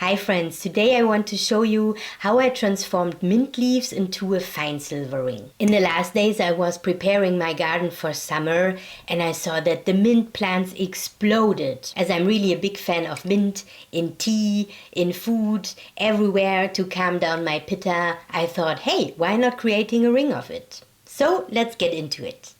Hi friends, today I want to show you how I transformed mint leaves into a fine silver ring. In the last days I was preparing my garden for summer and I saw that the mint plants exploded. As I'm really a big fan of mint, in tea, in food, everywhere to calm down my pitta, I thought, hey, why not creating a ring of it? So let's get into it.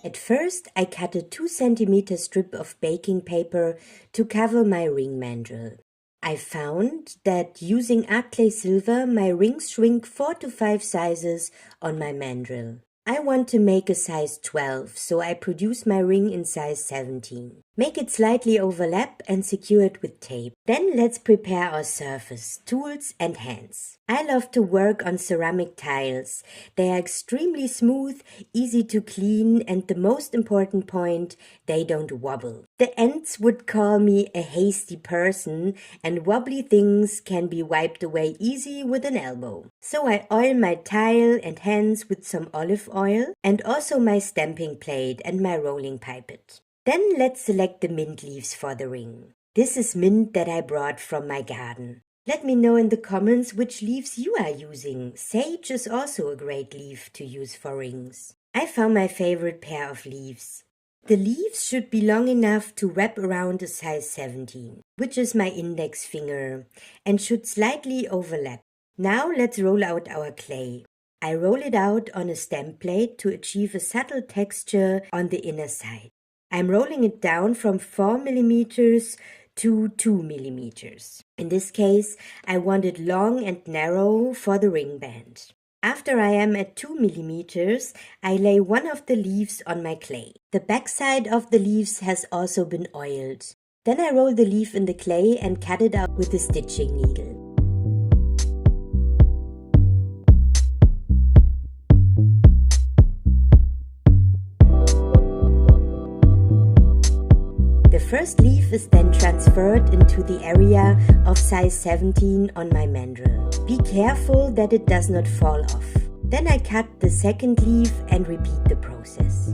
At first, I cut a 2 cm strip of baking paper to cover my ring mandrel. I found that using artclaysilver, my rings shrink 4 to 5 sizes on my mandrel. I want to make a size 12, so I produce my ring in size 17. Make it slightly overlap and secure it with tape. Then let's prepare our surface, tools and hands. I love to work on ceramic tiles. They are extremely smooth, easy to clean, and the most important point, they don't wobble. The ants would call me a hasty person, and wobbly things can be wiped away easy with an elbow. So I oil my tile and hands with some olive oil and also my stamping plate and my rolling pipette. Then let's select the mint leaves for the ring. This is mint that I brought from my garden. Let me know in the comments which leaves you are using. Sage is also a great leaf to use for rings. I found my favorite pair of leaves. The leaves should be long enough to wrap around a size 17, which is my index finger, and should slightly overlap. Now let's roll out our clay. I roll it out on a stamp plate to achieve a subtle texture on the inner side. I'm rolling it down from 4 mm to 2 mm. In this case, I want it long and narrow for the ring band. After I am at 2 mm, I lay one of the leaves on my clay. The backside of the leaves has also been oiled. Then I roll the leaf in the clay and cut it out with a stitching needle. The first leaf is then transferred into the area of size 17 on my mandrel. Be careful that it does not fall off. Then I cut the second leaf and repeat the process.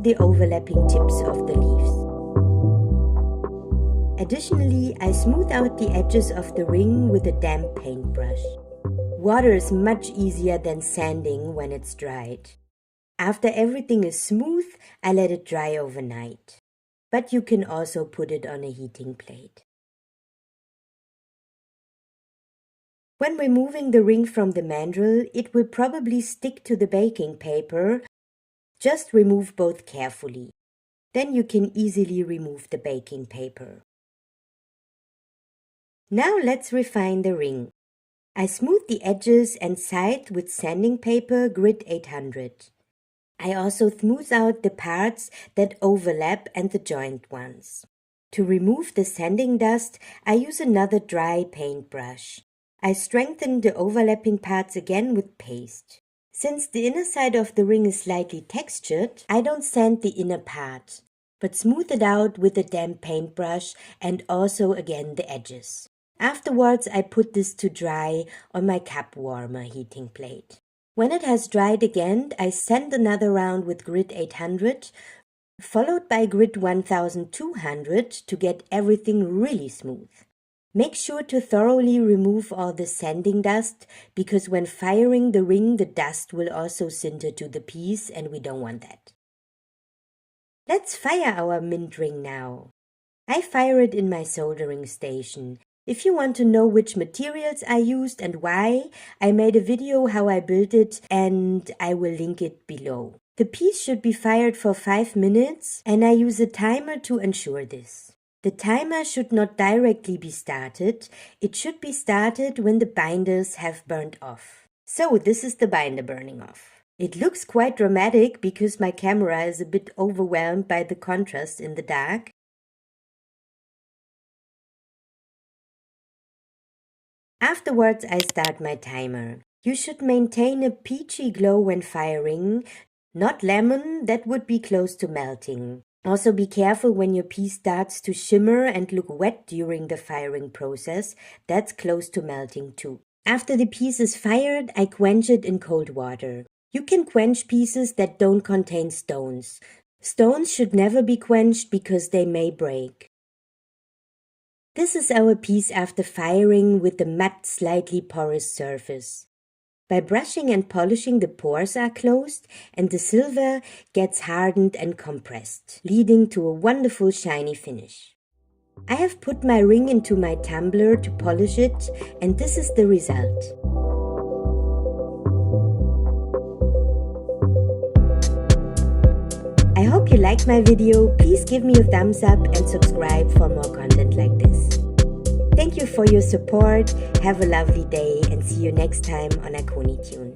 remove the overlapping tips of the leaves. Additionally, I smooth out the edges of the ring with a damp paintbrush. Water is much easier than sanding when it's dried. After everything is smooth, I let it dry overnight. But you can also put it on a heating plate. When removing the ring from the mandrel, it will probably stick to the baking paper. Just remove both carefully. Then you can easily remove the baking paper. Now let's refine the ring. I smooth the edges and side with sanding paper grit 800. I also smooth out the parts that overlap and the joint ones. To remove the sanding dust, I use another dry paintbrush. I strengthen the overlapping parts again with paste. Since the inner side of the ring is slightly textured, I don't sand the inner part, but smooth it out with a damp paintbrush and also again the edges. Afterwards, I put this to dry on my cup warmer heating plate. When it has dried again, I sand another round with grit 800, followed by grit 1200 to get everything really smooth. Make sure to thoroughly remove all the sanding dust, because when firing the ring, the dust will also sinter to the piece and we don't want that. Let's fire our mint ring now. I fire it in my soldering station. If you want to know which materials I used and why, I made a video how I built it and I will link it below. The piece should be fired for 5 minutes and I use a timer to ensure this. The timer should not directly be started. It should be started when the binders have burnt off. So this is the binder burning off. It looks quite dramatic because my camera is a bit overwhelmed by the contrast in the dark. Afterwards, I start my timer. You should maintain a peachy glow when firing, not lemon, that would be close to melting. Also be careful when your piece starts to shimmer and look wet during the firing process, that's close to melting too. After the piece is fired, I quench it in cold water. You can quench pieces that don't contain stones. Stones should never be quenched because they may break. This is our piece after firing with the matte, slightly porous surface. By brushing and polishing, the pores are closed and the silver gets hardened and compressed, leading to a wonderful shiny finish. I have put my ring into my tumbler to polish it, and this is the result. I hope you liked my video. Please give me a thumbs up and subscribe for more content like this. Thank you for your support. Have a lovely day and see you next time on Akoni Tunes.